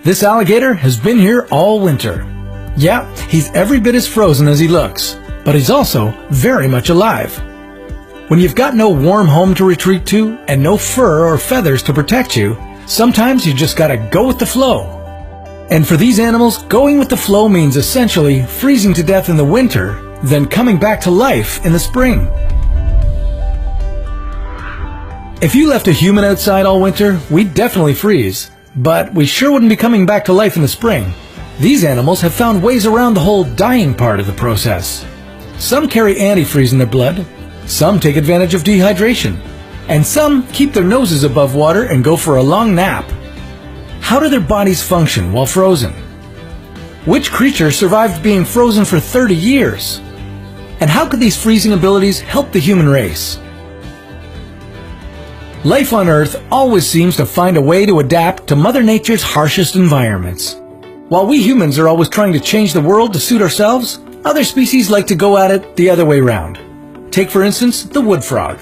This alligator has been here all winter. Yeah, he's every bit as frozen as he looks, but he's also very much alive. When you've got no warm home to retreat to and no fur or feathers to protect you, sometimes you just gotta go with the flow. And for these animals, going with the flow means essentially freezing to death in the winter, then coming back to life in the spring. If you left a human outside all winter, we'd definitely freeze, but we sure wouldn't be coming back to life in the spring. These animals have found ways around the whole dying part of the process. Some carry antifreeze in their blood, some take advantage of dehydration, and some keep their noses above water and go for a long nap. How do their bodies function while frozen? Which creature survived being frozen for 30 years? And how could these freezing abilities help the human race? Life on Earth always seems to find a way to adapt to Mother Nature's harshest environments. While we humans are always trying to change the world to suit ourselves, other species like to go at it the other way round. Take for instance the wood frog.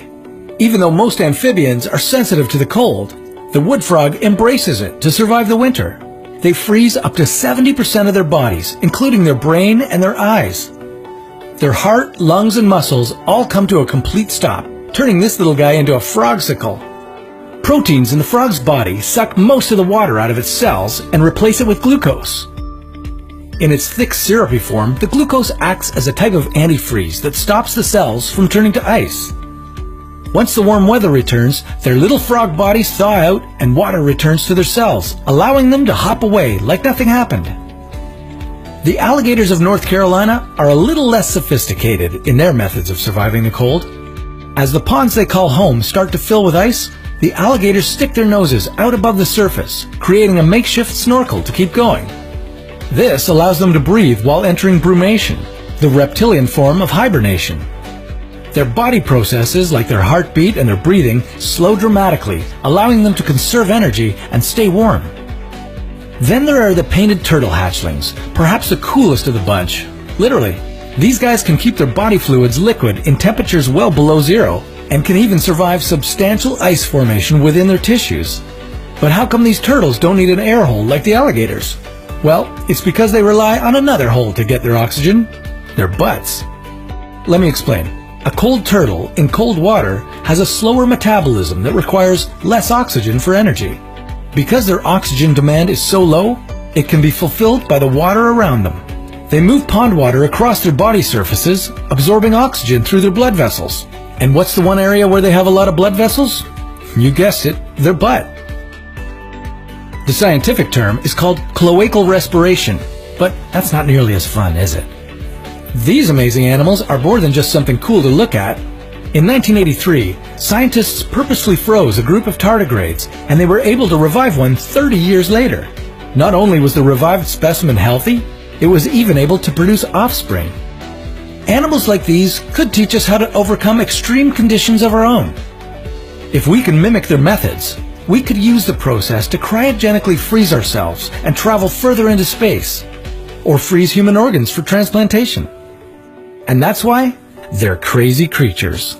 Even though most amphibians are sensitive to the cold, the wood frog embraces it to survive the winter. They freeze up to 70% of their bodies, including their brain and their eyes. Their heart, lungs, and muscles all come to a complete stop, turning this little guy into a frogsicle. Proteins in the frog's body suck most of the water out of its cells and replace it with glucose. In its thick syrupy form, the glucose acts as a type of antifreeze that stops the cells from turning to ice. Once the warm weather returns, their little frog bodies thaw out and water returns to their cells, allowing them to hop away like nothing happened. The alligators of North Carolina are a little less sophisticated in their methods of surviving the cold. As the ponds they call home start to fill with ice, the alligators stick their noses out above the surface, creating a makeshift snorkel to keep going. This allows them to breathe while entering brumation, the reptilian form of hibernation. Their body processes, like their heartbeat and their breathing, slow dramatically, allowing them to conserve energy and stay warm. Then there are the painted turtle hatchlings, perhaps the coolest of the bunch. Literally, these guys can keep their body fluids liquid in temperatures well below zero, and can even survive substantial ice formation within their tissues. But how come these turtles don't need an air hole like the alligators? Well, it's because they rely on another hole to get their oxygen: their butts. Let me explain. A cold turtle in cold water has a slower metabolism that requires less oxygen for energy. Because their oxygen demand is so low, it can be fulfilled by the water around them. They move pond water across their body surfaces, absorbing oxygen through their blood vessels. And what's the one area where they have a lot of blood vessels? You guessed it, their butt. The scientific term is called cloacal respiration, but that's not nearly as fun, is it? These amazing animals are more than just something cool to look at. In 1983, scientists purposely froze a group of tardigrades, and they were able to revive one 30 years later. Not only was the revived specimen healthy, it was even able to produce offspring. Animals like these could teach us how to overcome extreme conditions of our own. If we can mimic their methods, we could use the process to cryogenically freeze ourselves and travel further into space, or freeze human organs for transplantation. And that's why they're crazy creatures.